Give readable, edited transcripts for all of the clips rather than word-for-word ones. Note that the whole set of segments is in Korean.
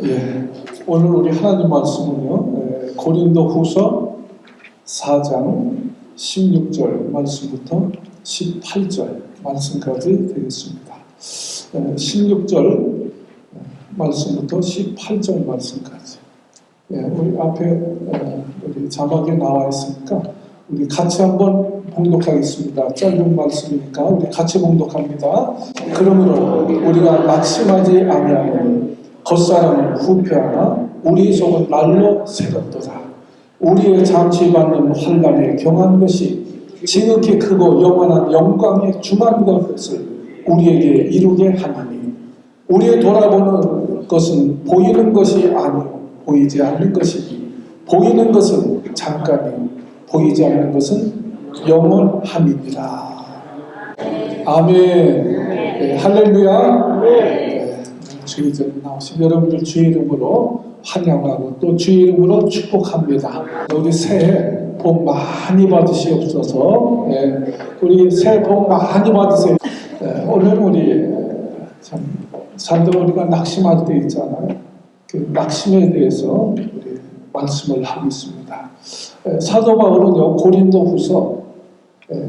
예, 오늘 우리 하나님 말씀은요, 고린도 후서 4장 16절 말씀부터 18절 말씀까지 되겠습니다. 16절 말씀부터 18절 말씀까지. 우리 앞에 우리 자막에 나와 있으니까 우리 같이 한번 봉독하겠습니다. 짧은 말씀이니까 우리 같이 봉독합니다. 그러므로 우리가 낙심하지 아니하노니 겉사람은 후패하나 우리 속은 날로 새롭도다. 우리의 잠시받는 환난에 경한 것이 지극히 크고 영원한 영광의 주만과 것을 우리에게 이루게 하나니 우리의 돌아보는 것은 보이는 것이 아니요 보이지 않는 것이니 보이는 것은 잠깐이요 보이지 않는 것은 영원함이니라. 아멘. 네, 할렐루야. 주의 전 나오신 여러분들 주의 이름으로 환영하고 또 주의 이름으로 축복합니다. 우리 새해 복 많이 받으시옵소서. 우리 새해 복 많이 받으세요. 오늘 우리 참 사람들 우리가 낙심할 때 있잖아요. 그 낙심에 대해서 우리 말씀을 하고 있습니다. 사도 바울은요 고린도후서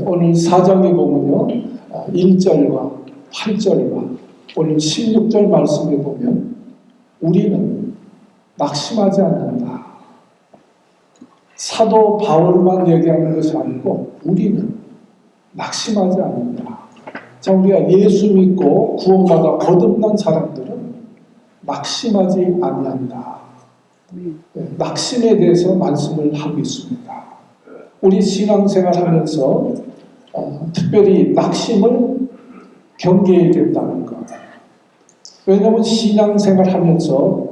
오늘 4장에 보면요 1절과 8절과 오늘 16절 말씀에 보면 우리는 낙심하지 않는다. 사도 바울만 얘기하는 것이 아니고 우리는 낙심하지 않는다. 자, 우리가 예수 믿고 구원받아 거듭난 사람들은 낙심하지 아니한다. 낙심에 대해서 말씀을 하고 있습니다. 우리 신앙생활 하면서 특별히 낙심을 경계해야 된다는 것. 왜냐하면 신앙생활 하면서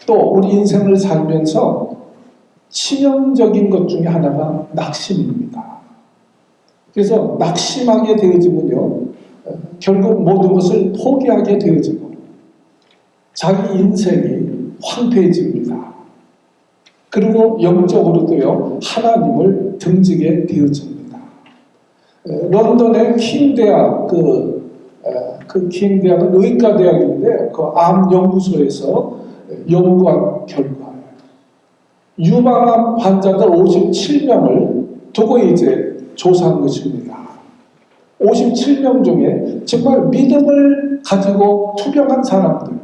또 우리 인생을 살면서 치명적인 것 중에 하나가 낙심입니다. 그래서 낙심하게 되어지면요 결국 모든 것을 포기하게 되어지고 자기 인생이 황폐해집니다. 그리고 영적으로도요 하나님을 등지게 되어집니다. 런던의 킹 대학 그 킹 대학은 의과 대학인데 그 암 연구소에서 연구한 결과 유방암 환자들 57명을 두고 이제 조사한 것입니다. 57명 중에 정말 믿음을 가지고 투병한 사람들,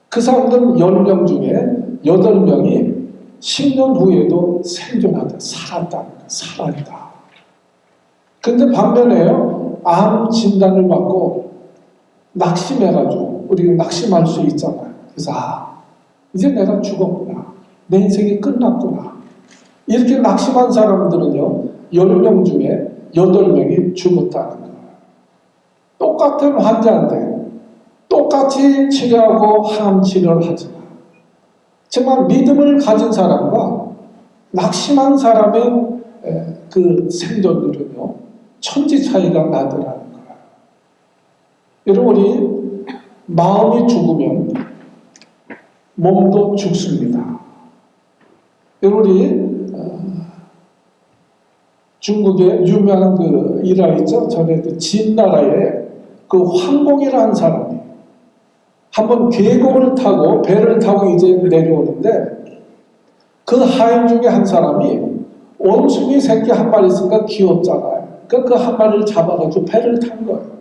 그 사람들 10명 중에 8명이 10년 후에도 생존하다, 살았다. 근데 반면에요, 암 진단을 받고 낙심해가지고, 우리가 낙심할 수 있잖아요. 그래서, 이제 내가 죽었구나. 내 인생이 끝났구나. 이렇게 낙심한 사람들은요, 10명 중에 8명이 죽었다는 거예요. 똑같은 환자인데, 똑같이 치료하고 항암 치료를 하지만, 정말 믿음을 가진 사람과 낙심한 사람의 그 생존율은요, 천지 차이가 나더라는 거예요. 여러분, 우리 마음이 죽으면 몸도 죽습니다. 여러분, 우리 중국의 유명한 그 일화 있죠? 전에 그 진나라에 그 황공이라는 사람이 한번 계곡을 타고 배를 타고 이제 내려오는데 그 하인 중에 한 사람이 원숭이 새끼 한 마리 있으니까 귀엽잖아요. 그러니까 그 한 마리를 잡아가지고 배를 탄 거예요.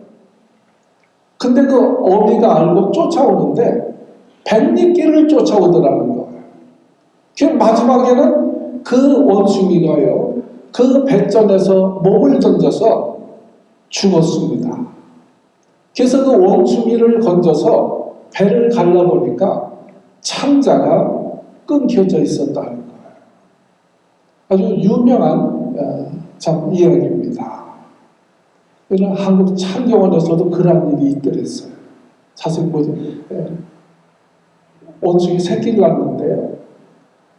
근데 그 어미가 알고 쫓아오는데 뱃니끼를 쫓아오더라는 거예요. 그 마지막에는 그 원숭이가요 그 배전에서 몸을 던져서 죽었습니다. 그래서 그 원숭이를 건져서 배를 갈라보니까 창자가 끊겨져 있었다는 거예요. 아주 유명한 참 이야기입니다. 그러나 한국 창경원에서도 그런 일이 있더랬어요. 자세히 보죠. 원숭이 새끼를 낳는데요.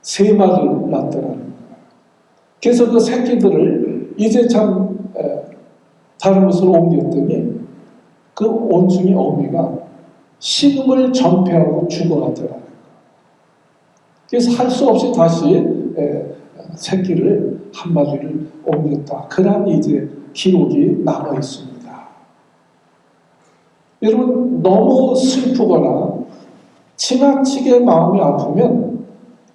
3마리를 낳더라는 거예요. 그래서 그 새끼들을 이제 참 다른 곳으로 옮겼더니 그 원숭이 어미가 식음을 전폐하고 죽어가더라는 거예요. 그래서 할 수 없이 다시 새끼를 한 마리를 옮겼다. 그런 이제 기록이 남아 있습니다. 여러분 너무 슬프거나 지나치게 마음이 아프면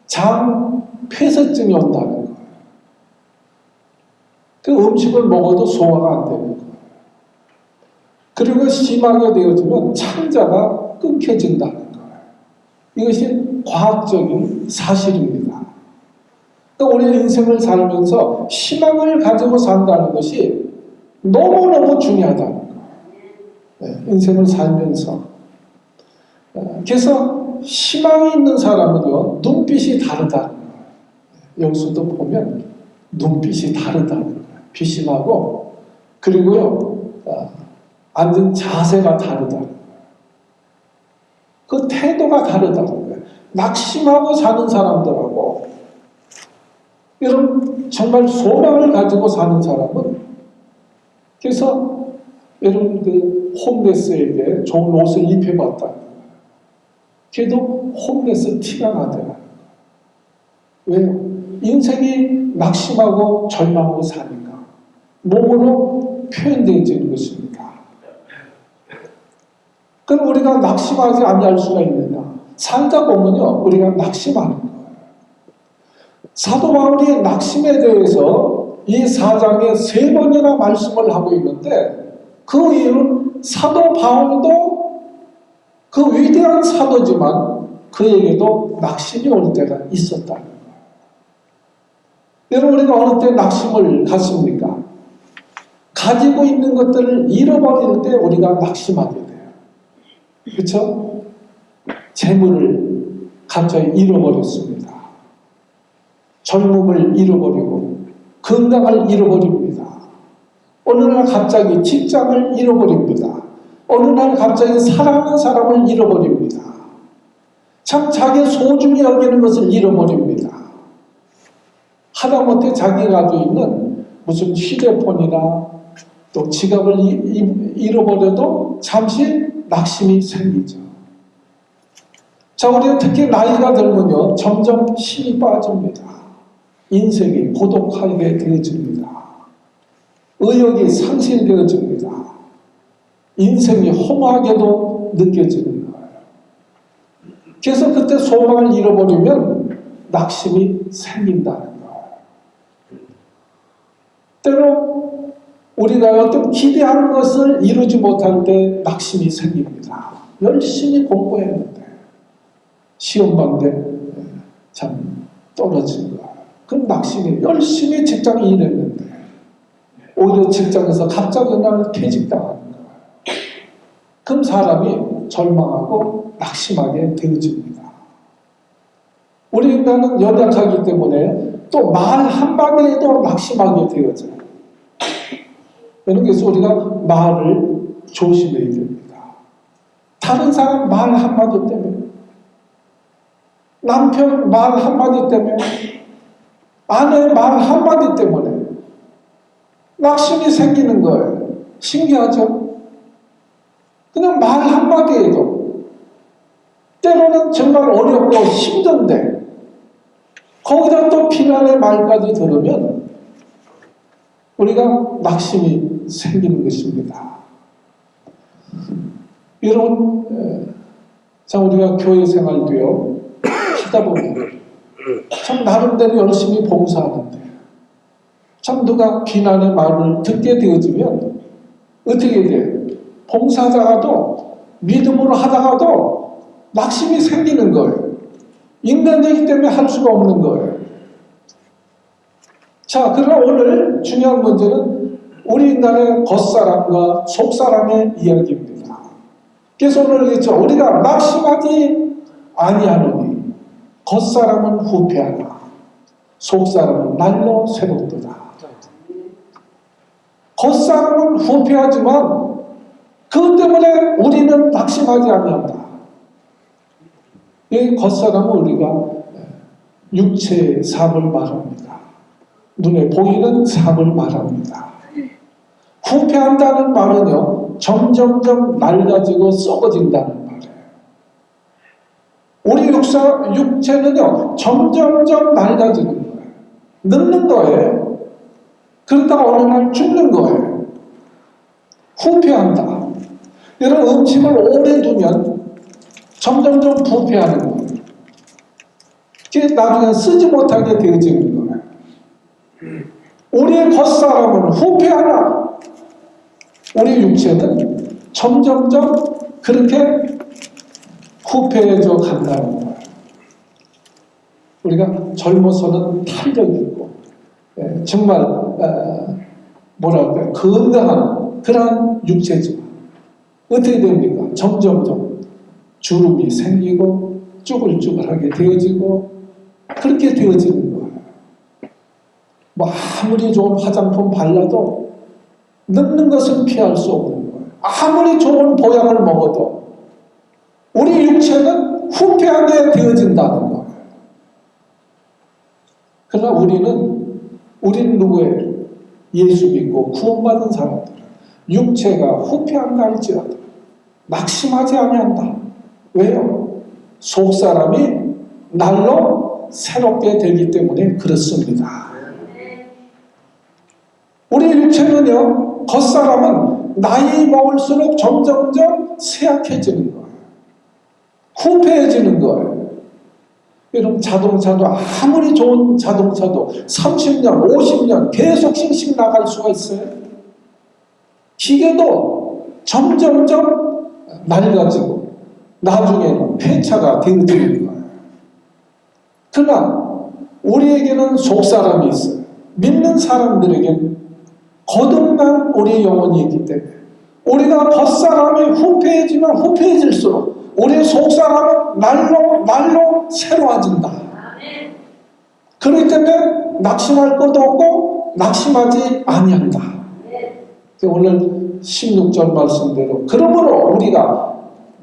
장 폐쇄증이 온다는 거예요. 그 음식을 먹어도 소화가 안 되는 거예요. 그리고 심하게 되어지면 창자가 끊겨진다는 거예요. 이것이 과학적인 사실입니다. 그러니까 우리의 인생을 살면서 희망을 가지고 산다는 것이 너무너무 중요하다는 거예요. 인생을 살면서. 그래서 희망이 있는 사람은요, 눈빛이 다르다는 거예요. 여기서도 보면 눈빛이 다르다는 거예요. 비심하고, 그리고요, 앉은 자세가 다르다는 거예요. 그 태도가 다르다는 거예요. 낙심하고 사는 사람들하고, 여러분, 정말 소망을 가지고 사는 사람은, 그래서 여러분, 그 홈레스에게 좋은 옷을 입혀봤다는 거예요. 걔도 홈레스 티가 나더라는 거예요. 왜요? 인생이 낙심하고 절망하고 사니까 몸으로 표현되어지는 것입니다. 그럼 우리가 낙심하지 아니할 수가 있느냐? 살다 보면요, 우리가 낙심하는 거예요. 사도 바울이 낙심에 대해서 이 4장에 3번이나 말씀을 하고 있는데, 그 이유는 사도 바울도 그 위대한 사도지만 그에게도 낙심이 올 때가 있었다는 거예요. 여러분, 우리가 어느 때 낙심을 갖습니까? 가지고 있는 것들을 잃어버릴 때 우리가 낙심하게 돼요. 그렇죠? 재물을 갑자기 잃어버렸습니다. 젊음을 잃어버리고 건강을 잃어버립니다. 어느 날 갑자기 직장을 잃어버립니다. 어느 날 갑자기 사랑하는 사람을 잃어버립니다. 참 자기 소중히 여기는 것을 잃어버립니다. 하다못해 자기가 가지고 있는 무슨 휴대폰이나 또 지갑을 잃어버려도 잠시 낙심이 생기죠. 자, 우리가 특히 나이가 들면요, 점점 힘이 빠집니다. 인생이 고독하게 되어집니다. 의욕이 상실되어집니다. 인생이 허무하게도 느껴지는 거예요. 그래서 그때 소망을 잃어버리면 낙심이 생긴다는 거예요. 때로 우리가 어떤 기대하는 것을 이루지 못할 때 낙심이 생깁니다. 열심히 공부했는데 시험 봤는데 참 떨어진 거예요. 그럼 낙심이, 열심히 직장에 일했는데 오히려 직장에서 갑자기 날 퇴직당하는 거예요. 그럼 사람이 절망하고 낙심하게 되어집니다. 우리 인간은 연약하기 때문에 또 말 한마디에도 낙심하게 되어져요. 그래서 우리가 말을 조심해야 됩니다. 다른 사람 말 한마디 때문에, 남편 말 한마디 때문에, 아내 말 한마디 때문에 낙심이 생기는 거예요. 신기하죠? 그냥 말 한마디에도 때로는 정말 어렵고 힘든데 거기다 또 비난의 말까지 들으면 우리가 낙심이 생기는 것입니다. 여러분, 참 우리가 교회 생활도요, 하다 보면 참 나름대로 열심히 봉사하는데 참 누가 비난의 말을 듣게 되어지면 어떻게 돼요? 봉사자가도 믿음으로 하다가도 낙심이 생기는 거예요. 인간이기 때문에 할 수가 없는 거예요. 자, 그러나 오늘 중요한 문제는 우리 인간의 겉사람과 속사람의 이야기입니다. 그래서 오늘 그랬죠. 우리가 낙심하지 아니하노니 겉사람은 후패하나 속사람은 날로 새롭도다. 겉사람은 후패하지만 그것 때문에 우리는 낙심하지 아니한다. 이 겉사람은 우리가 육체의 삶을 말합니다. 눈에 보이는 삶을 말합니다. 후패한다는 말은요, 점점점 낡아지고 썩어진다는 말이에요. 우리 육체는요, 점점점 낡아지는 거예요. 늙는 거예요. 그러다가 어느 날 죽는 거예요. 후패한다. 여러분, 음식을 오래 두면 점점점 부패하는 거예요. 그게 나중에 쓰지 못하게 되어지는 거예요. 우리의 겉사람은 후패하나 우리 육체는 점점점 그렇게 후패해져 간다는 거예요. 우리가 젊어서는 탄력이 있고 정말 뭐랄까요, 건강한 그런 육체지만 어떻게 됩니까? 점점점 주름이 생기고 쭈글쭈글하게 되어지고 그렇게 되어지는 거예요. 뭐 아무리 좋은 화장품 발라도 늙는 것은 피할 수 없는 거예요. 아무리 좋은 보약을 먹어도 우리 육체는 후패하게 되어진다는 거예요. 그러나 우리는 누구예요? 예수 믿고 구원받은 사람들. 육체가 후패한다 할지라도 낙심하지 아니한다. 왜요? 속사람이 날로 새롭게 되기 때문에 그렇습니다. 우리 육체는요, 겉사람은 나이 먹을수록 점점점 쇠약해지는 거예요. 후패해지는 거예요. 여러분, 자동차도 아무리 좋은 자동차도 30년, 50년 계속 싱싱 나갈 수가 있어요. 기계도 점점점 낡아지고 나중에는 폐차가 되어지는 거예요. 그러나 우리에게는 속사람이 있어요. 믿는 사람들에게는 거듭난 우리 영혼이 있기 때문에 우리가 겉사람이 후패해지면 후패해질수록 우리의 속사람은 날로 새로워진다. 그렇기 때문에 낙심할 것도 없고 낙심하지 아니한다. 오늘 16절 말씀대로 그러므로 우리가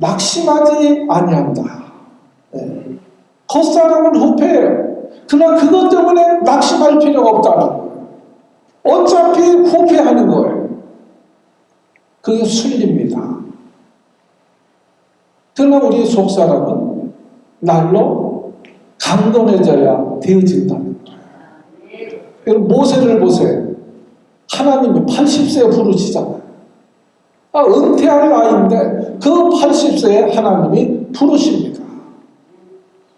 낙심하지 아니한다. 겉사람은 후패해요. 그러나 그것 때문에 낙심할 필요가 없다는 거예요. 어차피 후패하는 거예요. 그게 순리입니다. 그러나 우리 속사람은 날로 강건해져야 되어진다는 거예요. 여러분, 모세를 보세요. 하나님이 80세에 부르시잖아요. 은퇴할 나이인데 그 80세에 하나님이 부르십니다.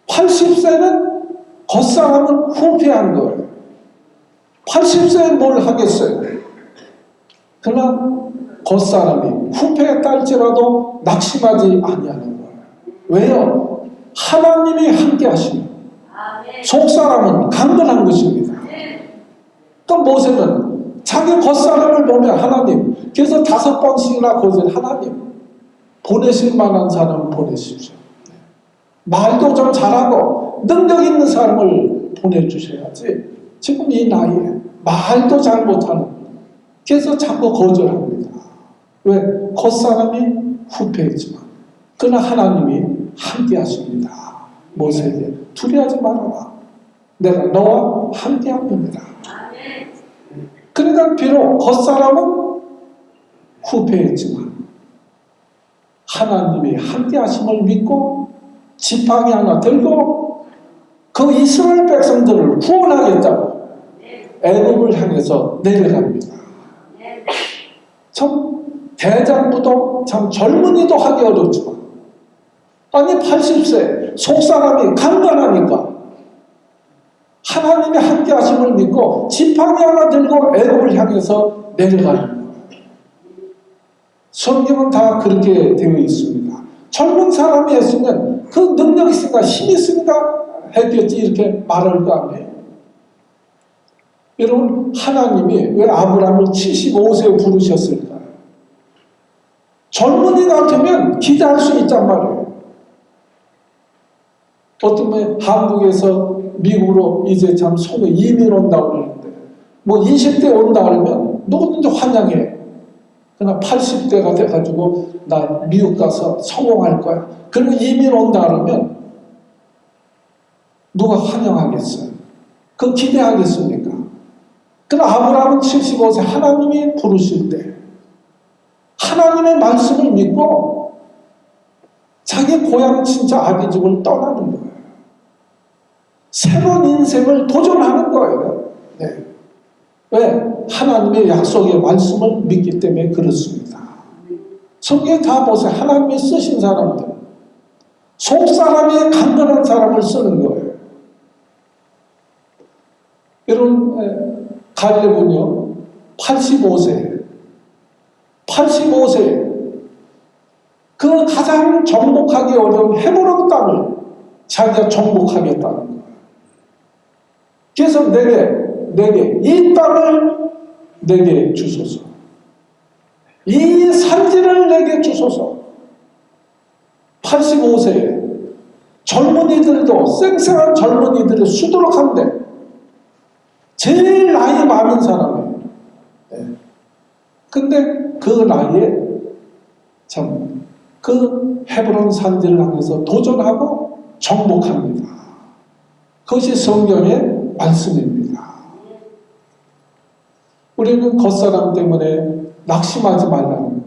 80세는 겉사람은 후패한 거예요. 80세에 뭘 하겠어요? 그러나 겉사람이 후패했다 할지라도 낙심하지 아니하는 거예요. 왜요? 하나님이 함께 하시면 속사람은 강건한 것입니다. 또 모세는 자기 겉사람을 보면 하나님, 그래서 5번씩이나 거절, 하나님 보내실 만한 사람을 보내십시오. 말도 좀 잘하고 능력 있는 사람을 보내주셔야지 지금 이 나이에 말도 잘 못하는, 그래서 자꾸 거절합니다. 왜? 겉사람이 후패했지만 그러나 하나님이 함께 하십니다. 모세에게 두려워하지 말아라. 내가 너와 함께 합니다. 그러니까 비록 겉사람은 후패했지만 하나님이 함께 하심을 믿고 지팡이 하나 들고 그 이스라엘 백성들을 구원하겠다고 애굽을 향해서 내려갑니다. 참 대장부도 참 젊은이도 하기 어렵지만 아니 80세 속사람이 강건하니까 하나님이 함께 하심을 믿고 지팡이 하나 들고 애굽을 향해서 내려가는 거예요. 성경은 다 그렇게 되어 있습니다. 젊은 사람이 했으면 그 능력이 있으니까 힘이 있으니까 했겠지 이렇게 말할 거 아니에요. 여러분, 하나님이 왜 아브라함을 75세에 부르셨을까요? 젊은이 같으면 기대할 수 있단 말이에요. 어떤 분 한국에서 미국으로 이제 참 소위 이민 온다고 그러는데 뭐 20대 온다 그러면 누구든지 환영해. 그러나 80대가 돼가지고 나 미국 가서 성공할 거야. 그리고 이민 온다 그러면 누가 환영하겠어요? 그 기대하겠습니까? 그러나 아브라함은 75세 하나님이 부르실 때 하나님의 말씀을 믿고 자기 고향 친자 아비집을 떠나는 거예요. 새로운 인생을 도전하는 거예요. 네. 왜? 하나님의 약속의 말씀을 믿기 때문에 그렇습니다. 성경에 다 보세요. 하나님이 쓰신 사람들 속 사람이 강건한 사람을 쓰는 거예요. 여러분, 갈렙은요, 85세 그 가장 정복하기 어려운 헤브론 땅을 자기가 정복하겠다는 거예요. 그래서 내게 이 땅을 내게 주소서. 이 산지를 내게 주소서. 85세에 젊은이들도 쌩쌩한 젊은이들이 수두룩한데 제일 나이 많은 사람이에요. 근데 그 나이에 참 그 헤브론 산지를 향해서 도전하고 정복합니다. 그것이 성경의 말씀입니다. 우리는 겉사람 때문에 낙심하지 말라는 거예요.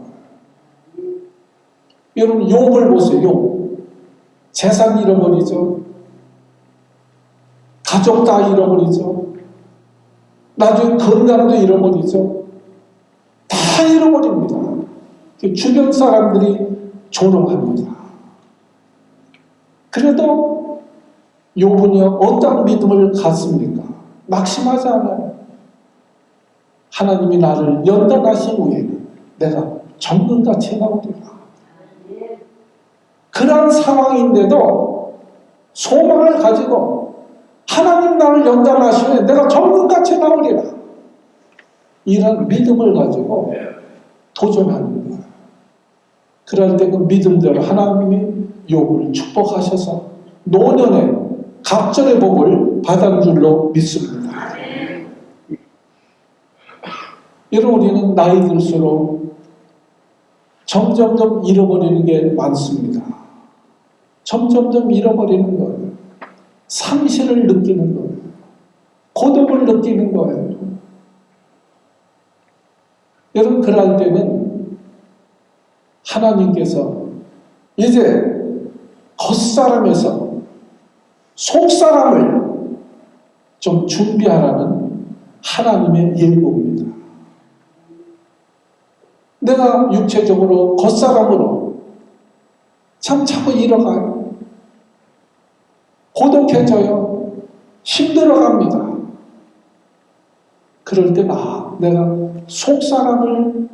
여러분, 욥을 보세요. 욥. 재산 잃어버리죠. 가족 다 잃어버리죠. 나중에 건강도 잃어버리죠. 다 잃어버립니다. 주변 사람들이 조롱합니다. 그래도 욥은요, 어떤 믿음을 갖습니까? 낙심하지 않아요. 하나님이 나를 연단하신 후에는 내가 정금같이 나오리라. 그런 상황인데도 소망을 가지고 하나님 나를 연단하시면 내가 정금같이 나오리라. 이런 믿음을 가지고 도전하는 거예요. 그럴 때 그 믿음대로 하나님이 욥을 축복하셔서 노년에 갑절의 복을 받은 줄로 믿습니다. 여러분, 우리는 나이 들수록 점점점 잃어버리는 게 많습니다. 점점점 잃어버리는 거예요. 상실을 느끼는 거예요. 고독을 느끼는 거예요. 여러분, 그럴 때는 하나님께서 이제 겉사람에서 속사람을 좀 준비하라는 하나님의 예고입니다. 내가 육체적으로 겉사람으로 참 자꾸 잃어가요. 고독해져요. 힘들어갑니다. 그럴 때 내가 속사람을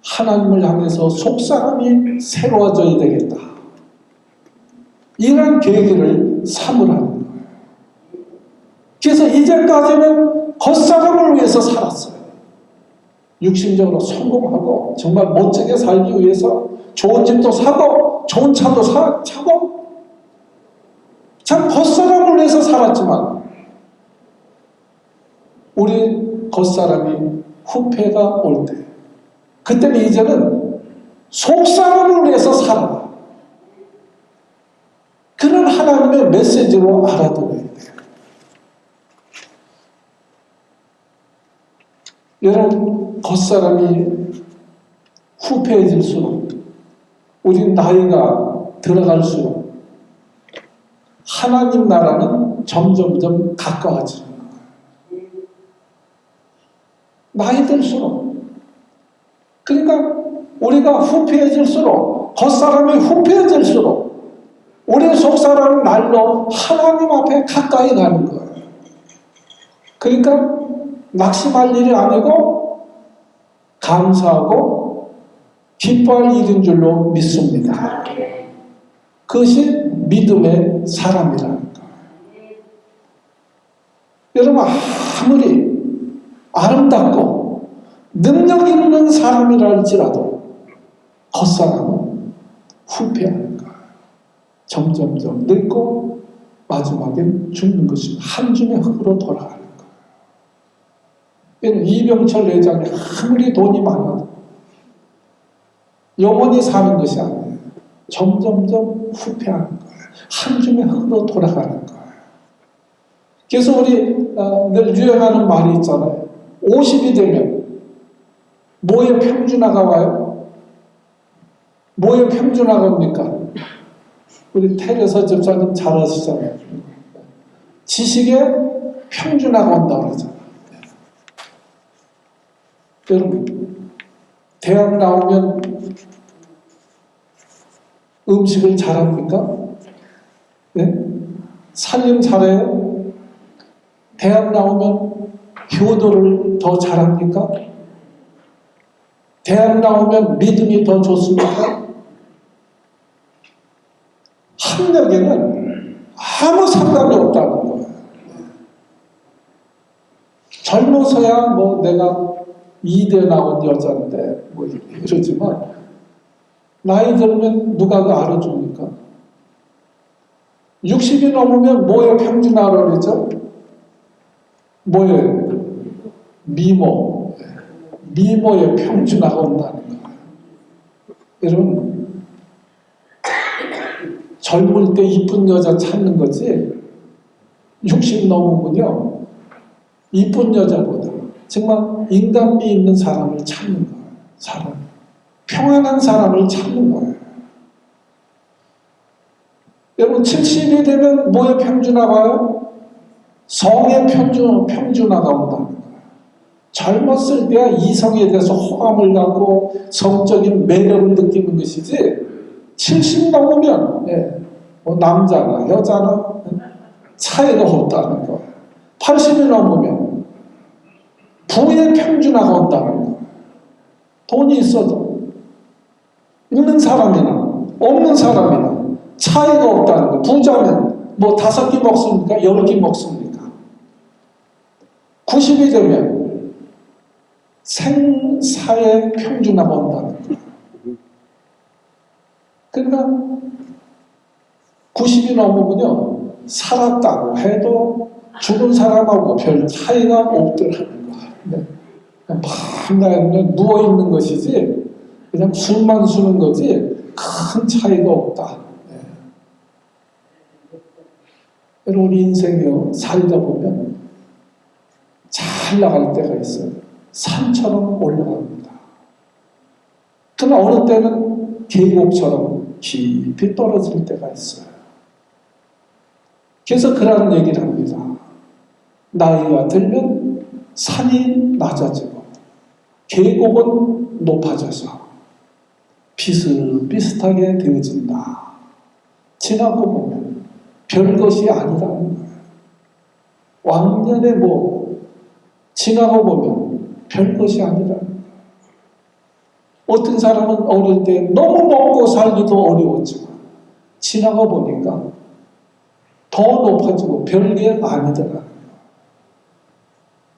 하나님을 향해서 속사람이 새로워져야 되겠다. 이런 계기를 삼으라는 거예요. 그래서 이제까지는 겉사람을 위해서 살았어요. 육신적으로 성공하고 정말 멋지게 살기 위해서 좋은 집도 사고 좋은 차도 차고 참 겉사람을 위해서 살았지만 우리 겉사람이 후패가 올 때 그때는 이제는 속사람을 위해서 살아라. 그런 하나님의 메시지로 알아들어야 돼요. 여러분, 겉사람이 후패해질수록 우리 나이가 들어갈수록 하나님 나라는 점점점 가까워지는 거예요. 나이 들수록. 그러니까 우리가 후패해질수록, 겉사람이 후패해질수록 우리 속사람은 날로 하나님 앞에 가까이 가는 거예요. 그러니까 낙심할 일이 아니고 감사하고 기뻐할 일인 줄로 믿습니다. 그것이 믿음의 사람이라는 거예요. 여러분, 아무리 아름답고 능력 있는 사람이라 할지라도 겉사람은 후패하는 거예요. 점점점 늙고 마지막엔 죽는 것이 한 줌의 흙으로 돌아가는 거예요. 이병철 회장이 아무리 돈이 많아도 영원히 사는 것이 아니에요. 점점점 후패하는 거예요. 한 줌의 흙으로 돌아가는 거예요. 그래서 우리 늘 유행하는 말이 있잖아요. 50이 되면 뭐에 평준화가 와요? 뭐에 평준화가 옵니까? 우리 테레사 집사님 잘 아시잖아요. 지식에 평준화가 온다고 그러잖아요. 여러분, 대학 나오면 음식을 잘합니까? 네? 살림 잘해요? 대학 나오면 효도를 더 잘합니까? 대학 나오면 믿음이 더 좋습니까? 학력에는 아무 상관이 없다는 거예요. 젊어서야 뭐 내가 2대 나온 여자인데 뭐 이러지만 나이 들면 누가 그 알아줍니까? 60이 넘으면 뭐에 평준화를 그러죠? 뭐에 미모, 미모의 평준화가 온다는 거예요. 여러분 젊을 때 이쁜 여자 찾는 거지 60 넘으면요 이쁜 여자보다 정말 인간미 있는 사람을 찾는 거예요. 사람 평안한 사람을 찾는 거예요. 여러분 70이 되면 뭐의 평준화가 와요? 성의 평준화가 온다는 거예요. 젊었을 때야 이성에 대해서 호감을 갖고 성적인 매력을 느끼는 것이지 70 넘으면 뭐 남자나 여자나 차이가 없다는 거예요. 80이 넘으면 부의 평준화가 온다는 거예요. 돈이 있어도 있는 사람이나 없는 사람이나 차이가 없다는 거예요. 부자면 뭐 5끼 먹습니까? 10끼 먹습니까? 90이 되면 생사의 평준화가 온다는 거예요. 그러니까 90이 넘으면요 살았다고 해도 죽은 사람하고 별 차이가 없더라는 거예요. 네. 밤낮에 누워있는 것이지 그냥 숨만 쉬는 거지 큰 차이가 없다. 네. 여러분 우리 인생이요 살다 보면 잘 나갈 때가 있어요. 산처럼 올라갑니다. 그러나 어느 때는 계곡처럼 깊이 떨어질 때가 있어요. 그래서 그런 얘기를 합니다. 나이가 들면 산이 낮아지고 계곡은 높아져서 비슷비슷하게 되어진다. 지나고 보면 별것이 아니라는 거예요. 왕년에 뭐 지나고 보면 별것이 아니라는 거예요. 어떤 사람은 어릴 때 너무 먹고 살기도 어려웠지만 지나가 보니까 더 높아지고 별게 아니더라는 거예요.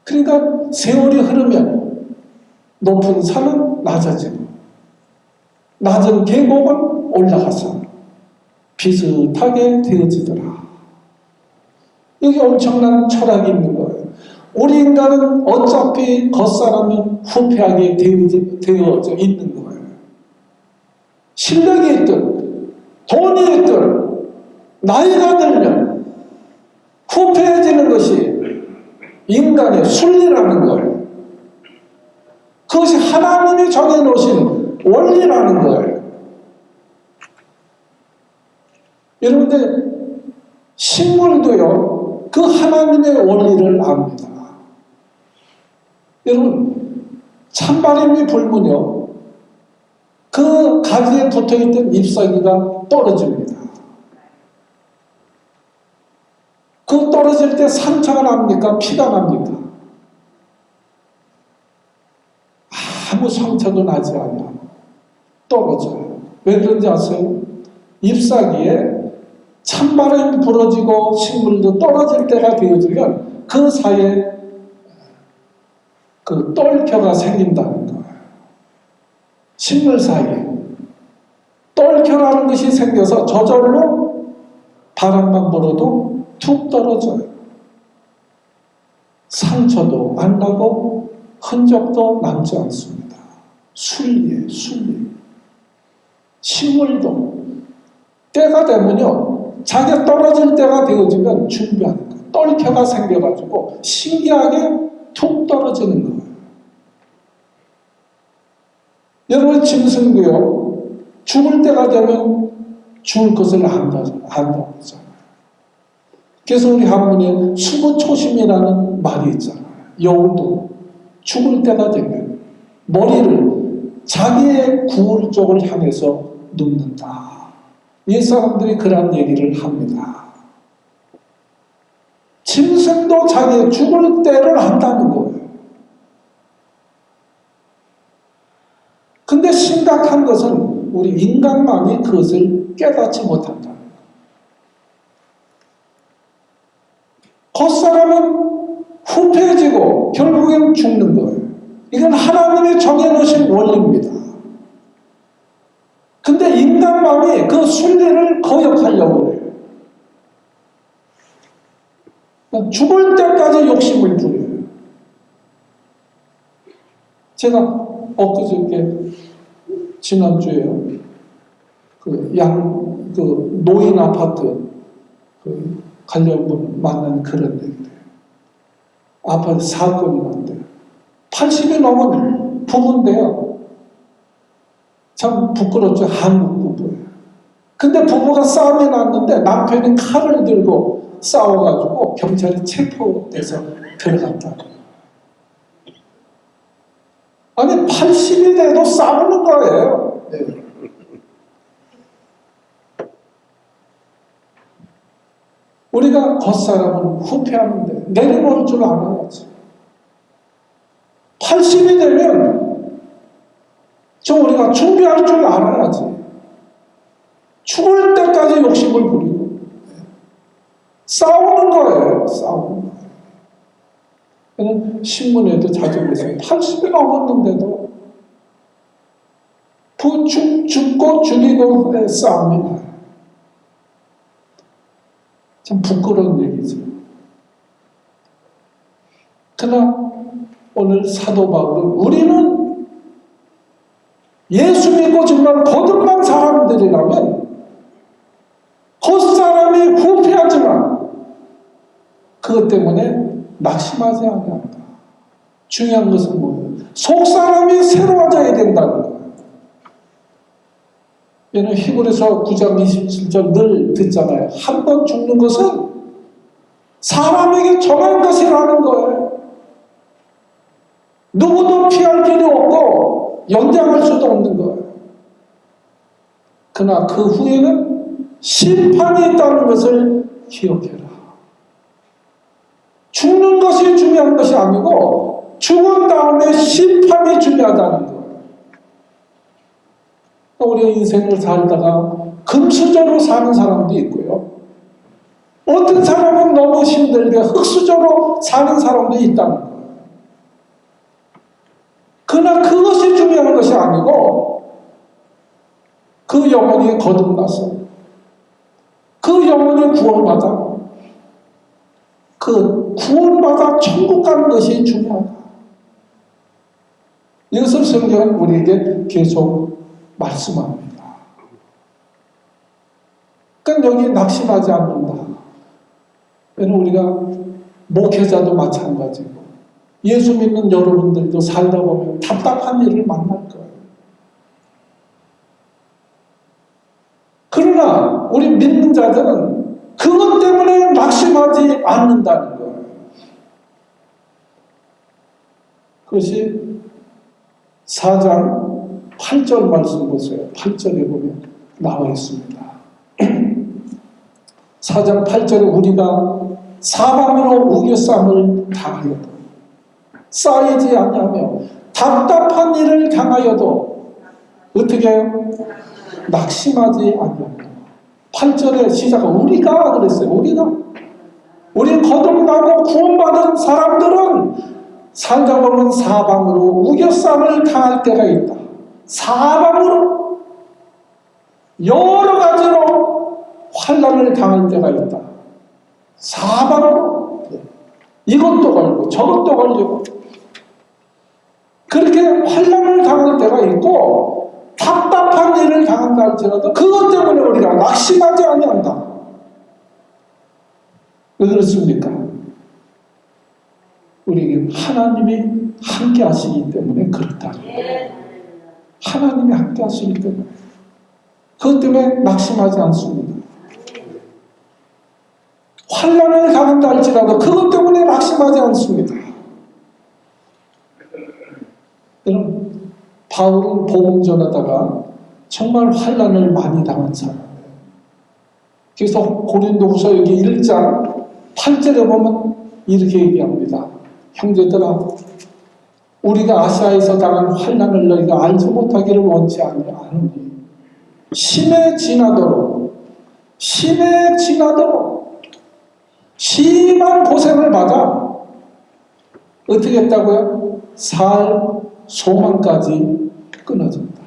그러니까 세월이 흐르면 높은 산은 낮아지고 낮은 계곡은 올라가서 비슷하게 되어지더라. 여기 엄청난 철학이 있는 거예요. 우리 인간은 어차피 겉사람은 후패하게 되어져 있는 거예요. 실력이 있든 돈이 있든 나이가 들면 후패해지는 것이 인간의 순리라는 거예요. 그것이 하나님이 정해놓으신 원리라는 거예요. 여러분들 식물도요 그 하나님의 원리를 압니다. 여러분 찬바람이 불면요 그 가지에 붙어있던 잎사귀가 떨어집니다. 그 떨어질 때 상처가 납니까? 피가 납니까? 아무 상처도 나지 않아요. 떨어져요. 왜 그런지 아세요? 잎사귀에 찬바람이 불어지고 식물도 떨어질 때가 되어지면 그 사이에 그 똘켜가 생긴다는 거예요. 식물 사이에 똘켜라는 것이 생겨서 저절로 바람만 불어도 툭 떨어져요. 상처도 안 나고 흔적도 남지 않습니다. 순리예요, 순리. 식물도 때가 되면요, 자기가 떨어질 때가 되어지면 준비하는 거예요. 똘켜가 생겨가지고 신기하게 툭 떨어지는 거예요. 여러분 짐승도요, 죽을 때가 되면 죽을 것을 안다고 하잖아요. 그래서 우리 한문에 수구초심이라는 말이 있잖아요. 여우도 죽을 때가 되면 머리를 자기의 구울 쪽을 향해서 눕는다. 이 사람들이 그런 얘기를 합니다. 짐승도 자기 죽을 때를 안다는 거예요. 근데 심각한 것은 우리 인간만이 그것을 깨닫지 못한다는 거예요. 겉사람은 후패해지고 결국엔 죽는 거예요. 이건 하나님이 정해놓으신 원리입니다. 근데 인간만이 그 순리를 거역하려고 해요. 죽을 때까지 욕심을 부려요. 제가 엊그저께 지난주에요. 노인 아파트 관련 분 만난 그런 얘기래요. 아파트 사건이 났대요. 80이 넘은 부부인데요. 참 부끄럽죠. 한국 부부예요. 근데 부부가 싸움이 났는데 남편이 칼을 들고 싸워가지고 경찰이 체포돼서 들어갔다. 아니 80이 돼도 싸우는 거예요. 네. 우리가 겉사람은 후패하는데 내려놓을 줄 알아야지. 80이 되면 좀 우리가 준비할 줄 알아야지. 죽을 때까지 욕심을 부리고 싸우는 거예요. 싸우는 거예요. 저는 신문에도 자주 보세요. 80이 넘었는데도 죽고 죽이고 싸움이 나요. 참 부끄러운 얘기죠. 그러나 오늘 사도 바울은 우리는 예수 믿고 정말 거듭난 사람들이라면 겉사람이 후패하지만 그것 때문에 낙심하지 아니한다. 중요한 것은 뭐예요? 속사람이 새로워져야 된다는 거예요. 얘는 히브리서 9장 27절 늘 듣잖아요. 한 번 죽는 것은 사람에게 정한 것이라는 거예요. 누구도 피할 길이 없고 연장할 수도 없는 거예요. 그러나 그 후에는 심판이 있다는 것을 기억해라. 죽는 것이 중요한 것이 아니고 죽은 다음에 심판이 중요하다는 거예요. 우리 인생을 살다가 금수저로 사는 사람도 있고요. 어떤 사람은 너무 힘들게 흙수저로 사는 사람도 있다는 거예요. 그러나 그것이 중요한 것이 아니고 그 영혼이 거듭나서 그 영혼이 구원받아 그 구원받아 천국 가는 것이 중요하다. 이것을 성경은 우리에게 계속 말씀합니다. 그러니까 여기 낙심하지 않는다. 왜냐면 우리가 목회자도 마찬가지고 예수 믿는 여러분들도 살다 보면 답답한 일을 만날 거예요. 그러나 우리 믿는 자들은 그것 때문에 낙심하지 않는다는 거예요. 그것이 4장 8절 말씀 보세요. 8절에 보면 나와 있습니다. 4장 8절에 우리가 사방으로 우겨쌈을 당하여도 쌓이지 아니하며 답답한 일을 당하여도 어떻게 해요? 낙심하지 아니하며 8절의 시작은 우리가 그랬어요. 우리 거듭나고 구원받은 사람들은 살다 보면 사방으로 우겨쌈을 당할 때가 있다. 사방으로 여러 가지로 환난을 당할 때가 있다. 사방으로 이것도 걸리고 저것도 걸리고 그렇게 환난을 당할 때가 있고 답답한 일을 당한다 할지라도 그것 때문에 우리가 낙심하지 아니한다. 왜 그렇습니까? 우리에게 하나님이 함께 하시기 때문에 그렇다. 하나님이 함께 하시기 때문에 그것 때문에 낙심하지 않습니다. 환난을 당한다 할지라도 그것 때문에 낙심하지 않습니다. 여러분, 바울은 복음 전하다가 정말 환난을 많이 당한 사람이에요. 그래서 고린도후서 여기 1장 8절에 보면 이렇게 얘기합니다. 형제들아, 우리가 아시아에서 당한 환난을 너희가 알지 못하기를 원치 않으니 심에 지나도록 심한 고생을 받아 어떻게 했다고요? 살 소망까지 끊어진다.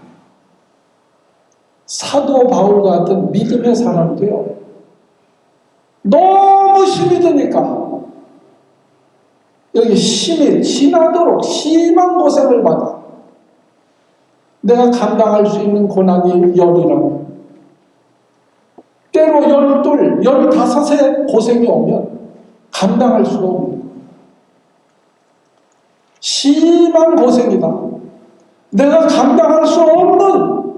사도 바울 같은 믿음의 사람도요, 너무 힘이 드니까 여기 심이 지나도록 심한 고생을 받아. 내가 감당할 수 있는 고난이 열이라면, 때로 12, 15의 고생이 오면 감당할 수가 없는 거예요. 심한 고생이다. 내가 감당할 수 없는,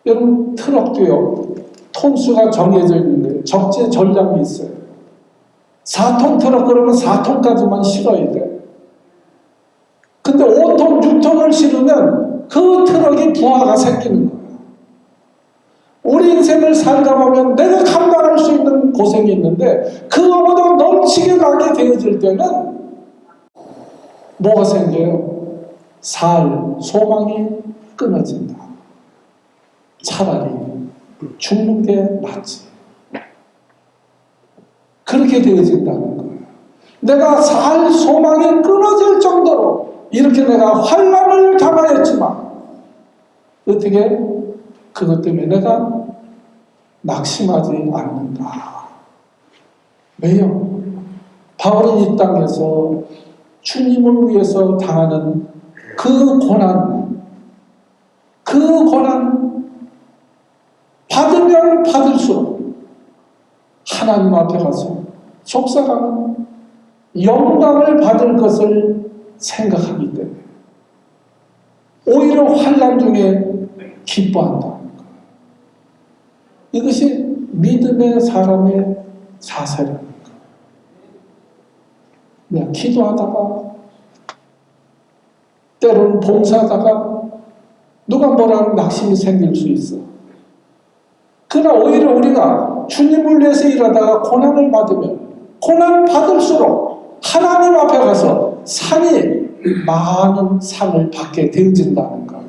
여러분 트럭도요, 톤수가 정해져 있는데 적재 전량이 있어요. 4톤 트럭 그러면 4톤까지만 실어야 돼. 근데 5톤, 6톤을 실으면 그 트럭이 부하가 생기는 거예요. 우리 인생을 살다 보면 내가 감당할 수 있는 고생이 있는데 그거보다 넘치게 나게 되어질 때는 뭐가 생겨요? 살 소망이 끊어진다. 차라리 죽는 게 낫지. 그렇게 되어진다는 거예요. 내가 살 소망이 끊어질 정도로 이렇게 내가 환난을 당하였지만 어떻게 그것 때문에 내가 낙심하지 않는다. 왜요? 바울은 이 땅에서 주님을 위해서 당하는 그 고난 받으면 받을수록 하나님 앞에 가서 속삭하는 영광을 받을 것을 생각하기 때문에 오히려 환난 중에 기뻐한다는 거예요. 이것이 믿음의 사람의 자세라는 거예요. 내가 기도하다가 때로는 봉사하다가 누가 뭐라는 낙심이 생길 수 있어. 그러나 오히려 우리가 주님을 위해서 일하다가 고난을 받으면 고난 받을수록 하나님 앞에 가서 상이 많은 상을 받게 되어진다는 거예요.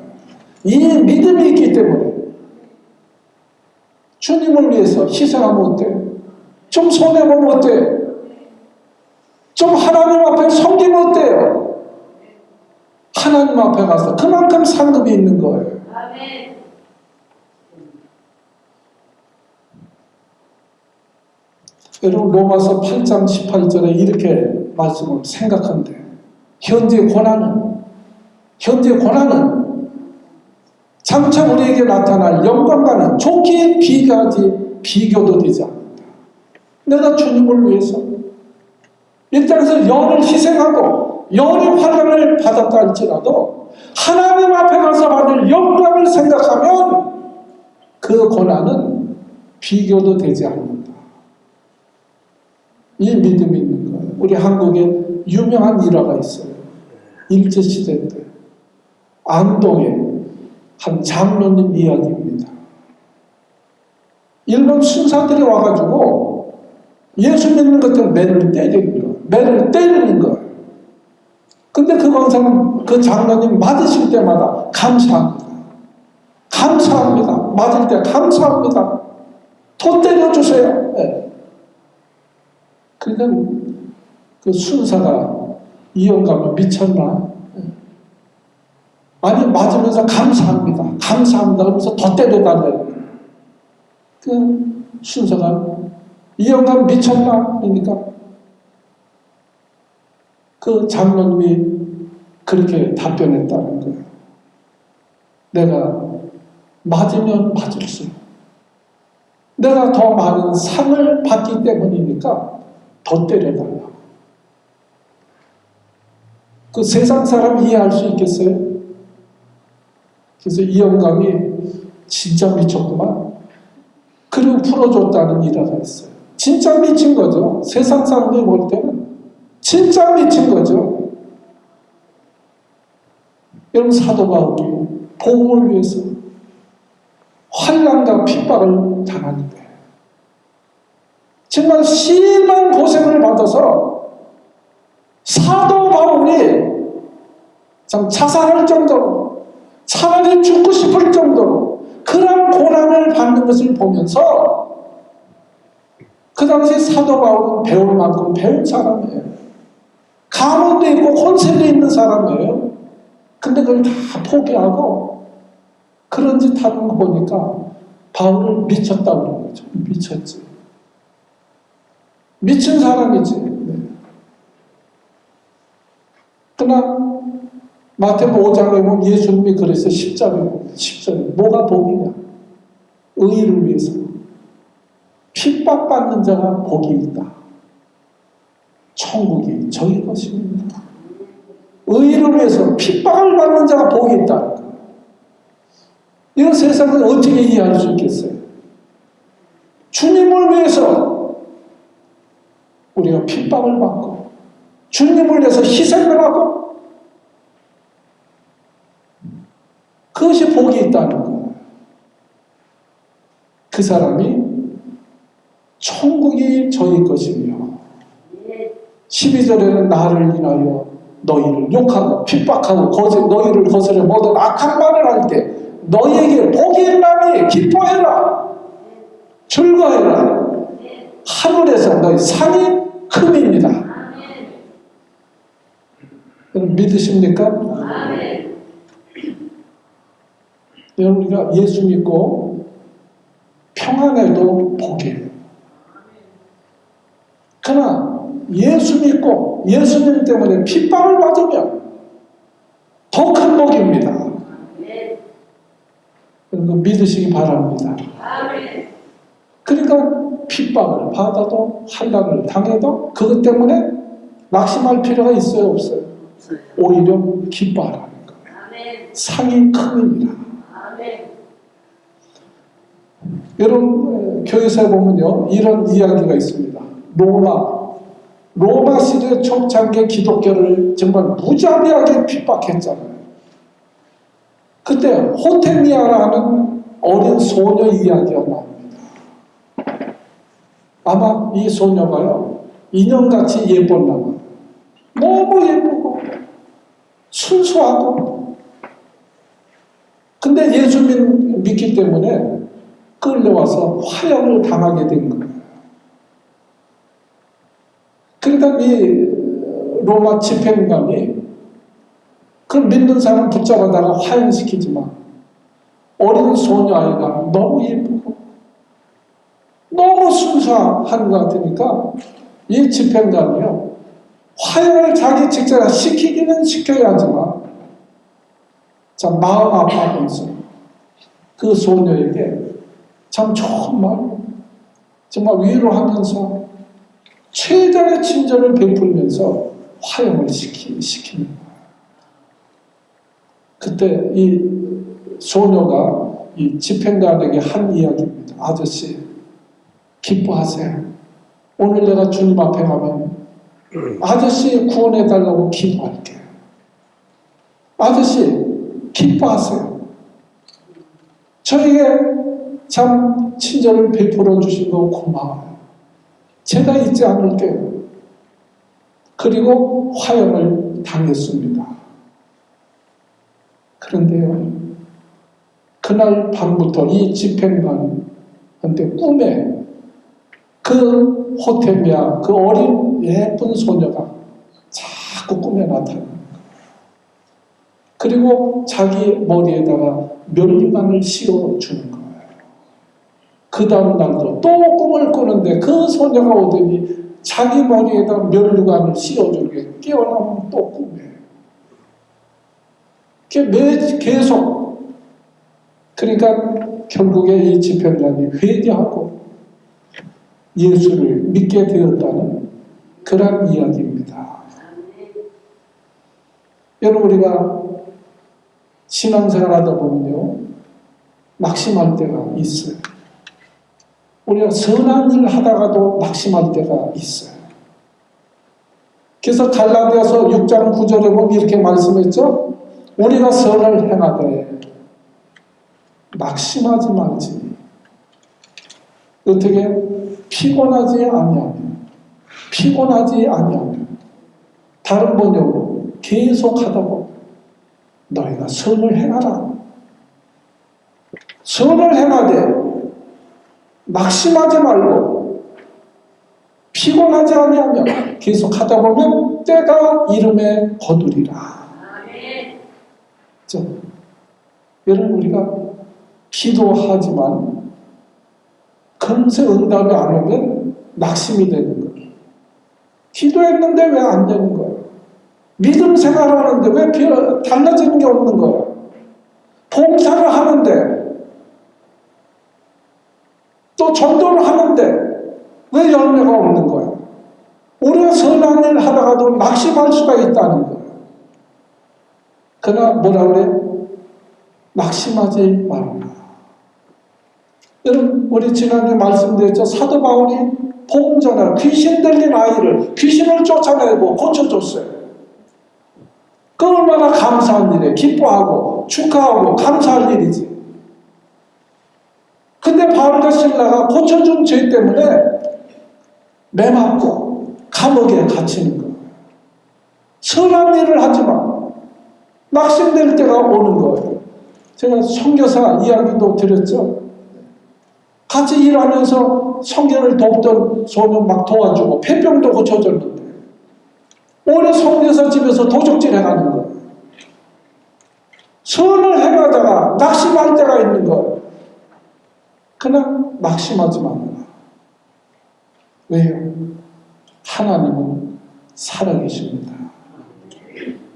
이 믿음이 있기 때문에 주님을 위해서 희생하면 어때요? 좀 손해보면 어때요? 좀 하나님 앞에 섬기면 어때요? 하나님 앞에 가서 그만큼 상급이 있는 거예요. 아멘. 여러분 로마서 8장 18절에 이렇게 말씀을 생각한대. 현재 고난은 장차 우리에게 나타날 영광과는 좋게 비교도 되지 않는다. 내가 주님을 위해서 이 땅에서 열을 희생하고 열의 환난을 받았다 할지라도 하나님 앞에 가서 받을 영광을 생각하면 그 고난은 비교도 되지 않는다. 이 믿음이 있는 거예요. 우리 한국에 유명한 일화가 있어요. 일제시대 때 안동에 한 장로님 이야기입니다. 일본 순사들이 와가지고 예수 믿는 것 때문에 매를 때리는 거예요. 근데 그 권사는 그 장로님 맞으실 때마다 감사합니다. 맞을 때 감사합니다. 더 때려주세요. 네. 그러니까 그 순사가 이 영감을 미쳤나? 아니 맞으면서 감사합니다 그러면서 더 때려달라는 거예요. 그 순사가 이 영감 미쳤나? 그러니까 그 장로님이 그렇게 답변했다는 거예요. 내가 맞으면 맞을수록 내가 더 많은 상을 받기 때문이니까 더 때려달라고. 그 세상 사람 이해할 수 있겠어요? 그래서 이 영감이 진짜 미쳤구만. 그리고 풀어줬다는 일화가 있어요. 진짜 미친 거죠. 세상 사람들이 볼 때는 진짜 미친 거죠. 여러분 사도 바울이 복음을 위해서 환난과 핍박을 당하는데 정말 심한 고생을 받아서 사도 바울이 참 자살할 정도로 차라리 죽고 싶을 정도로 그런 고난을 받는 것을 보면서 그 당시 사도 바울은 배울 만큼 배운 사람이에요. 가문도 있고 혼세도 있는 사람이에요. 근데 그걸 다 포기하고 그런 짓 하는 거 보니까 바울을 미쳤다고 그러는 거죠. 미쳤지. 미친 사람이지. 네. 그러나 마태복음 5장에 보면 예수님이 그래서 10절에 뭐가 복이냐? 의를 위해서 핍박받는 자가 복이 있다. 천국이 저희 것입니다. 의를 위해서 핍박을 받는 자가 복이 있다. 이런 세상을 어떻게 이해할 수 있겠어요? 주님을 위해서 우리가 핍박을 받고 주님을 위해서 희생을 하고 그것이 복이 있다는 거예요. 그 사람이 천국이 저희 것이며 12절에는 나를 인하여 너희를 욕하고 핍박하고 너희를 거스려 모든 악한 말을 할 때 너희에게 복이 있나니 기뻐해라 즐거워해라 하늘에서 너희 상이 큼입니다. 여러분 믿으십니까? 여러분 우리가 예수 믿고 평안해도 복이에요. 그러나 예수 믿고 예수님 때문에 핍박을 받으면 더 큰 복입니다. 여러분 믿으시기 바랍니다. 그러니까 핍박을 받아도 환난을 당해도 그것 때문에 낙심할 필요가 있어요, 없어요? 오히려 기뻐하라는 거예요. 상이 큼입니다. 여러분 교회에서 보면요 이런 이야기가 있습니다. 로마 시대 초창기 기독교를 정말 무자비하게 핍박했잖아요. 그때 호텔미아라는 어린 소녀 이야기가 나옵니다. 아마 이 소녀가요 인형같이 예뻤나 봐요. 너무 예쁘고 순수하고 근데 예수 믿기 때문에 끌려와서 화형을 당하게 된 거예요. 그러니까 이 로마 집행관이 그걸 믿는 사람 붙잡아다가 화형시키지만 어린 소녀아이가 너무 예쁘고 너무 순수한 것 같으니까 이 집행관이요 화형을 자기 직접 시키기는 시켜야 하지만 참 마음 아파하면서 그 소녀에게 참 좋은 말 정말 위로하면서 최대의 친절을 베풀면서 화형을 시키는 거예요. 그때 이 소녀가 이 집행관에게 한 이야기입니다. 아저씨 기뻐하세요. 오늘 내가 주님 앞에 가면 아저씨 구원해달라고 기도할게요. 아저씨 기뻐하세요. 저에게 참 친절을 베풀어 주신 거 고마워요. 제가 잊지 않을게요. 그리고 화형을 당했습니다. 그런데요, 그날 밤부터 이 집행관한테 꿈에 그 호텔미아 그 어린 예쁜 소녀가 자꾸 꿈에 나타나는 거예요. 그리고 자기 머리에다가 면류관을 씌워주는 거예요. 그 다음 날도 또 꿈을 꾸는데 그 소녀가 오더니 자기 머리에다 면류관을 씌워주는 게 깨어나면 또 꿈이에요. 계속 그러니까 결국에 이 집행관이 회개하고 예수를 믿게 되었다는 그런 이야기입니다. 여러분 우리가 신앙생활 하다 보면요 낙심할 때가 있어요. 우리가 선한 일을 하다가도 낙심할 때가 있어요. 그래서 갈라디아서 6장 9절에 보면 이렇게 말씀했죠. 우리가 선을 행하되 낙심하지 말지. 어떻게 피곤하지 아니하며 다른 번역으로 계속 하다 보면 너희가 선을 행하라. 선을 행하되 낙심하지 말고 피곤하지 아니하며 계속 하다 보면 때가 이름에 거두리라. 여러분, 우리가 기도하지만 금세 응답이 안 오면 낙심이 되는 거예요. 기도했는데 왜 안 되는 거예요? 믿음 생활하는데 왜 달라지는 게 없는 거예요? 봉사를 하는데 또 전도를 하는데 왜 열매가 없는 거예요? 우리가 선한 일을 하다가도 낙심할 수가 있다는 거예요. 그러나 뭐라 그래? 낙심하지 말아라. 여러분, 우리 지난주에 말씀드렸죠. 사도 바울이 복음 전할 귀신 들린 아이를 귀신을 쫓아내고 고쳐줬어요. 그 얼마나 감사한 일이에요. 기뻐하고 축하하고 감사할 일이지. 근데 바울과 실라가 고쳐준 죄 때문에 매맞고 감옥에 갇히는 거예요. 선한 일을 하지만 낙심될 때가 오는 거예요. 제가 선교사 이야기도 드렸죠. 같이 일하면서 성경을 돕던 소년 막 도와주고 폐병도 고쳐줬는데 오래 선교사 집에서 도적질 해가는 거예요. 선을 행하다가 낙심할 때가 있는 거예요. 그러나 낙심하지 말아라. 왜요? 하나님은 살아계십니다.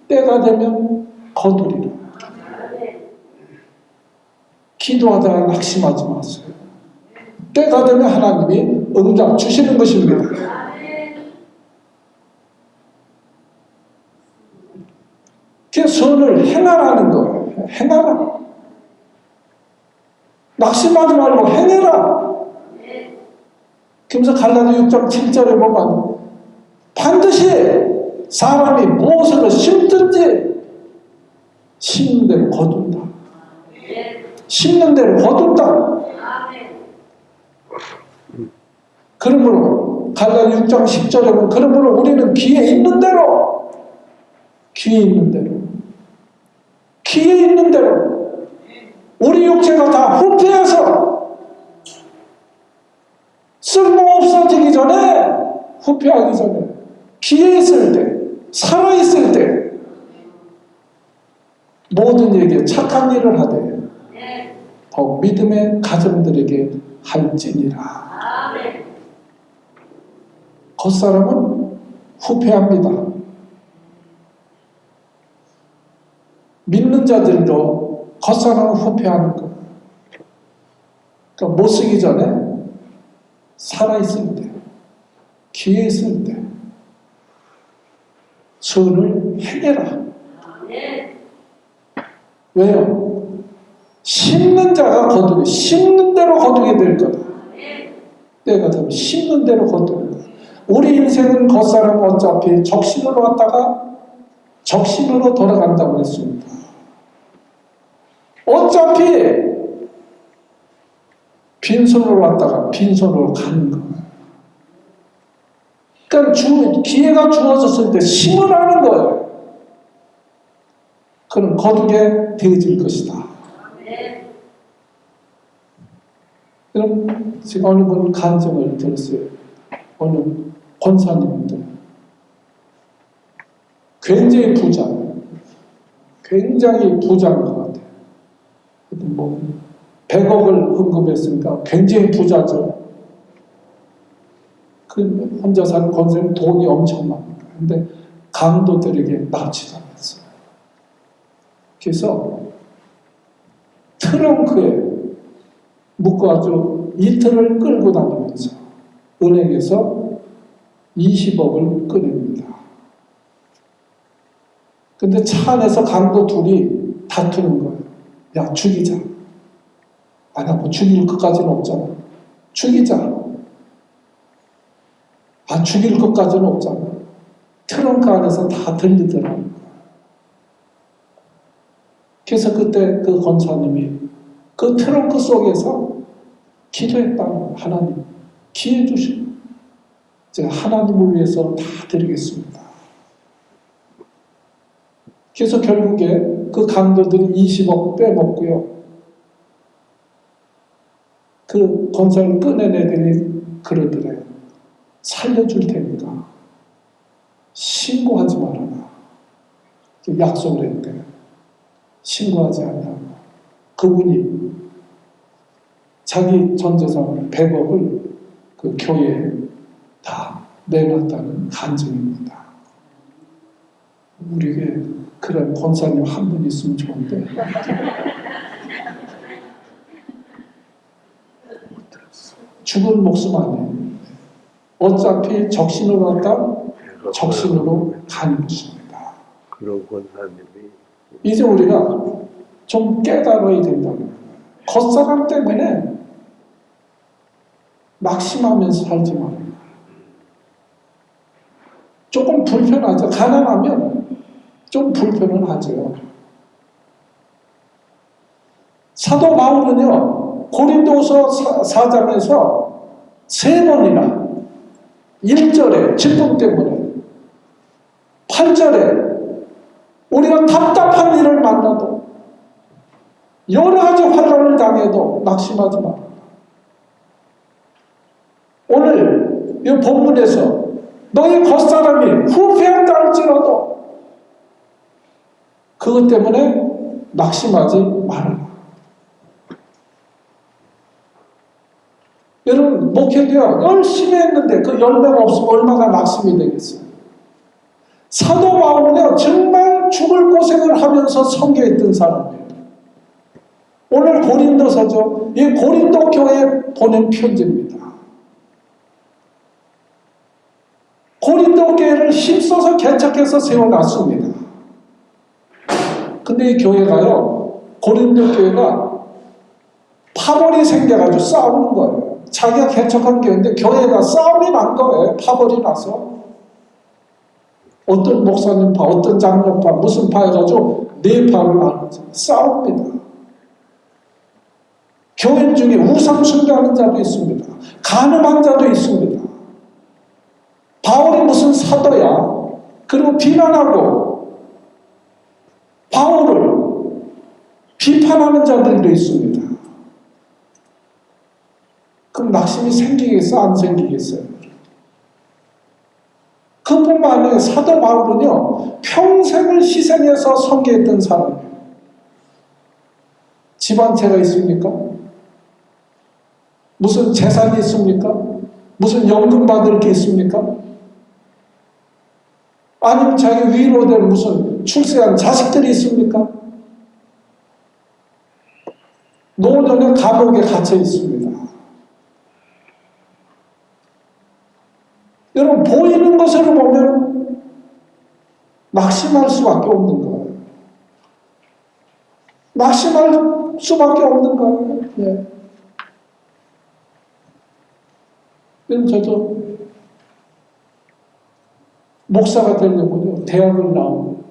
때가 되면 거두리라. 기도하다가 낙심하지 마세요. 때가 되면 하나님이 응답 주시는 것입니다. 그 선을 행하라는 거예요. 행하라. 낙심하지 말고 행해라. 그러면서 갈라디아 6장 7절에 보면 반드시 사람이 무엇을 심든지 심는 대로 거둔다. 심는 대로 거둔다. 그러므로 갈라디아 6장 10절에 보면 그러므로 우리는 귀에 있는 대로 우리 육체가 다 후패해서 쓸모없어지기 전에 후패하기 전에 귀에 있을 때 살아있을 때 모든 이에게 착한 일을 하되 더욱 믿음의 가정들에게 할지니라. 겉사람은 후패합니다. 믿는 자들도 겉사람은 후패하는 것. 그러니까 못 쓰기 전에 살아있을 때, 기회 있을 때 선을 행해라. 왜요? 심는 자가 거두게, 심는 대로 거두게 될 거다. 때가 되면 심는 대로 거두는 거다. 우리 인생은 겉사람은 어차피 적신으로 왔다가 적신으로 돌아간다고 했습니다. 어차피 빈손으로 왔다가 빈손으로 가는 거예요. 그러니까 기회가 주어졌을 때 심을 하는 거예요. 그럼 거두게 되어질 것이다. 그럼 제가 어느 분 간증을 들었어요. 어느 권사님인데 굉장히 부자인 것 같아요. 뭐 100억을 헌금했으니까 굉장히 부자죠. 그 혼자 사는 권사님 돈이 엄청 많습니다. 근데 강도들에게 납치당했어요. 그래서 트렁크에 묶어가지고 이틀을 끌고 다니면서 은행에서 20억을 꺼냅니다. 근데 차 안에서 강도 둘이 다투는 거예요. 야, 죽이자. 나 뭐 죽일 것까지는 없잖아. 죽이자. 죽일 것까지는 없잖아. 트렁크 안에서 다 들리더라고요. 그래서 그때 그 권사님이 그 트렁크 속에서 기도했다는 하나님 기회 주시고 제가 하나님을 위해서 다 드리겠습니다. 그래서 결국에 그 강도들이 20억 빼먹고요. 그 건설을 꺼낸 애들이 그러더래요. 살려줄 테니까 신고하지 말아라. 약속을 했대요. 신고하지 않냐고. 그분이 자기 전재산 100억을 그 교회에 다 내놨다는 간증입니다. 우리에게 그런 권사님 한 분 있으면 좋은데 죽은 목숨 아니에요. 어차피 적신으로 왔다 적신으로 가는 것입니다. 그런 권사님이 이제 우리가 좀 깨달아야 된다는 거예요. 겉사람 때문에 낙심하면서 살지 말아요. 조금 불편하죠. 가난하면 좀 불편은 하죠. 사도 바울은요, 고린도서 4장에서 3번이나 1절에 직분 때문에 8절에 우리가 답답한 일을 만나도 여러 가지 환난을 당해도 낙심하지 마. 오늘 이 본문에서 너희 겉사람이 후패한다 할지라도 그것 때문에 낙심하지 말아라. 여러분 목회도요 열심히 했는데 그 열매가 없으면 얼마나 낙심이 되겠어요. 사도 바울은요 정말 죽을 고생을 하면서 선교했던 사람이에요. 오늘 고린도서죠. 이 고린도 교회에 보낸 편지입니다. 고린도 교회를 힘써서 개척해서 세워놨습니다. 근데 이 교회가요, 고린도 교회가 파벌이 생겨가지고 싸우는 거예요. 자기가 개척한 교회인데 교회가 싸움이 난 거예요. 파벌이 나서. 어떤 목사님 파, 어떤 장로 파, 무슨 파 해가지고 네 파를 나누죠. 싸웁니다. 교인 중에 우상 숭배하는 자도 있습니다. 간음한 자도 있습니다. 바울이 무슨 사도야? 그리고 비난하고 바울을 비판하는 자들도 있습니다. 그럼 낙심이 생기겠어? 안 생기겠어요? 그뿐만 아니라 사도 바울은요 평생을 희생해서 선교했던 사람이에요. 집안채가 있습니까? 무슨 재산이 있습니까? 무슨 연금 받을 게 있습니까? 아니면 자기 위로된 무슨 출세한 자식들이 있습니까? 노년의 감옥에 갇혀 있습니다. 여러분 보이는 것으로 보면 낙심할 수밖에 없는 거예요. 낙심할 수밖에 없는 거예요. 네. 그럼 저도 목사가 되려면요 대학을 나오고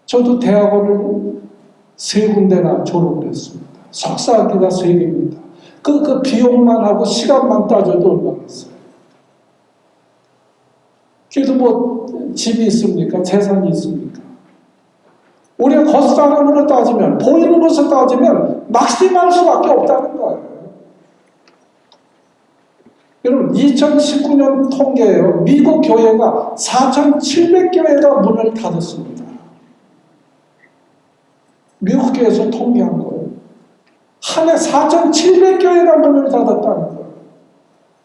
저도 대학원을 3군데나 졸업을 했습니다. 석사학위가 3개입니다. 그 비용만 하고 시간만 따져도 얼마겠어요. 그래도 뭐 집이 있습니까? 재산이 있습니까? 우리가 겉사람으로 따지면 보이는 것을 따지면 낙심할 수밖에 없다는 거예요. 여러분 2019년 통계에요. 미국 교회가 4,700교회가 문을 닫았습니다. 미국 교회에서 통계한 거예요. 한 해 4,700교회가 문을 닫았다는 거예요.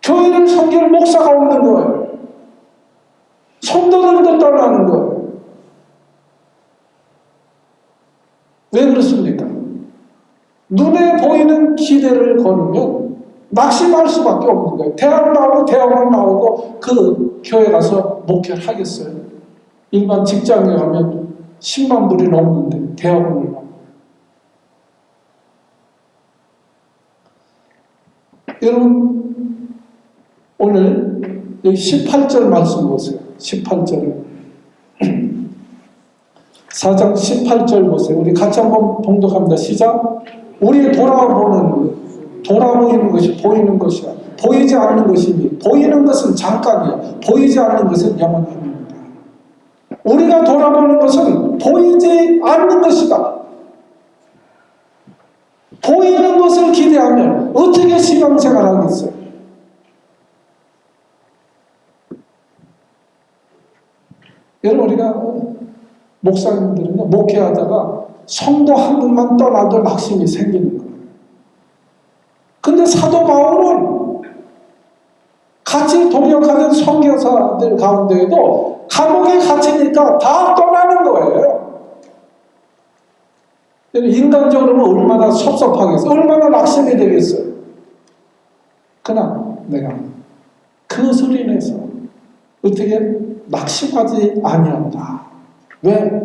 교회를 섬길 목사가 없는 거예요. 성도들도 떠나는 거예요. 왜 그렇습니까? 눈에 보이는 기대를 거르면 낙심할 수밖에 없는 거예요. 대학 나오고 대학원 나오고 그 교회 가서 목회를 하겠어요? 일반 직장에 가면 10만 불이 넘는데 대학원을 나오고. 여러분 오늘 여기 18절 말씀 보세요. 18절 4장 18절 보세요. 우리 같이 한번 봉독합니다. 시작. 우리 돌아보이는 것이 보이는 것이야. 보이지 않는 것이니 보이는 것은 잠깐이야. 보이지 않는 것은 영원합니다. 우리가 돌아보는 것은 보이지 않는 것이다. 보이는 것을 기대하면 어떻게 신앙생활 하겠어요? 여러분, 우리가 목사님들은요, 목회하다가 성도 한 분만 떠나도 낙심이 생기는 거예요. 근데 사도 바울은 같이 동역하는 선교사들 가운데에도 감옥에 갇히니까 다 떠나는 거예요. 인간적으로는 얼마나 섭섭하겠어요? 얼마나 낙심이 되겠어요? 그러나 내가 그것을 인해서 어떻게 낙심하지 아니한다. 왜?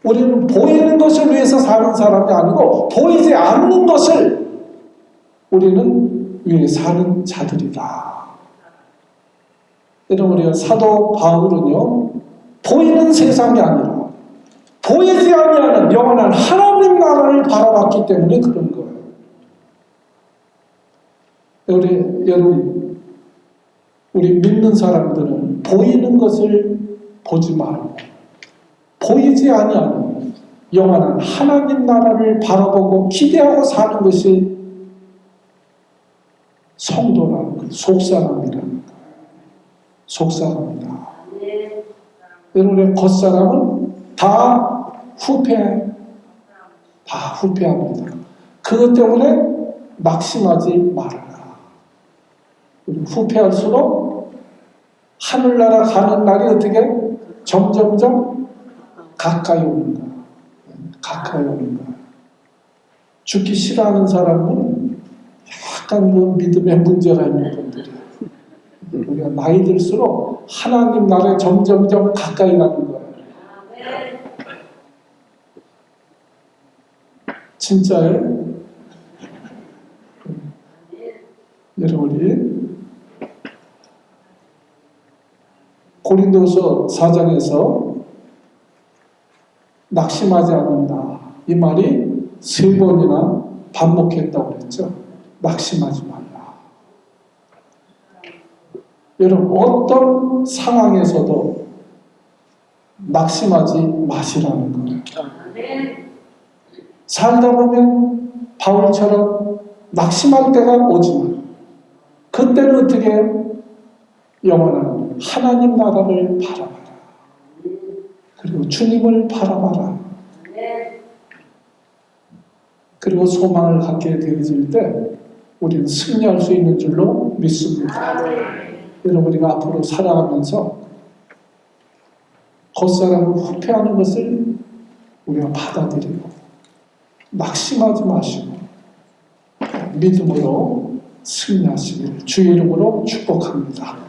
우리는 보이는 것을 위해서 사는 사람이 아니고 보이지 않는 것을 우리는 위해 사는 자들이다. 여러분, 우리가 사도 바울은요, 보이는 세상이 아니라 보이지 아니하는 영원한 하나님 나라를 바라봤기 때문에 그런 거예요. 여러분, 우리 믿는 사람들은 보이는 것을 보지 말고 보이지 아니하는 영원한 하나님 나라를 바라보고 기대하고 사는 것이 성도라는 거예요. 속사람이라는 거예요. 속사람이다. 여러분의 겉사람은 다 후패합니다. 그것 때문에 낙심하지 말아라. 후패할수록 하늘나라 가는 날이 어떻게 점점점 가까이 오는 거야. 가까이 오는 거야. 죽기 싫어하는 사람은 약간 믿음에 문제가 있는 분들이야. 우리가 나이 들수록 하나님 나라에 점점점 가까이 가는 거예요. 진짜예요? 여러분이 고린도서 4장에서 낙심하지 않는다. 이 말이 3번이나 반복했다고 그랬죠. 낙심하지 말라. 여러분, 어떤 상황에서도 낙심하지 마시라는 거예요. 살다 보면 바울처럼 낙심할 때가 오지만 그때는 어떻게 해요? 영원한 하나님 나라를 바라봐라. 그리고 주님을 바라봐라. 그리고 소망을 갖게 되어질 때 우리는 승리할 수 있는 줄로 믿습니다. 여러분, 우리가 앞으로 살아가면서 겉사람을 후패하는 것을 우리가 받아들이고 낙심하지 마시고 믿음으로 승리하시기를 주의 이름으로 축복합니다.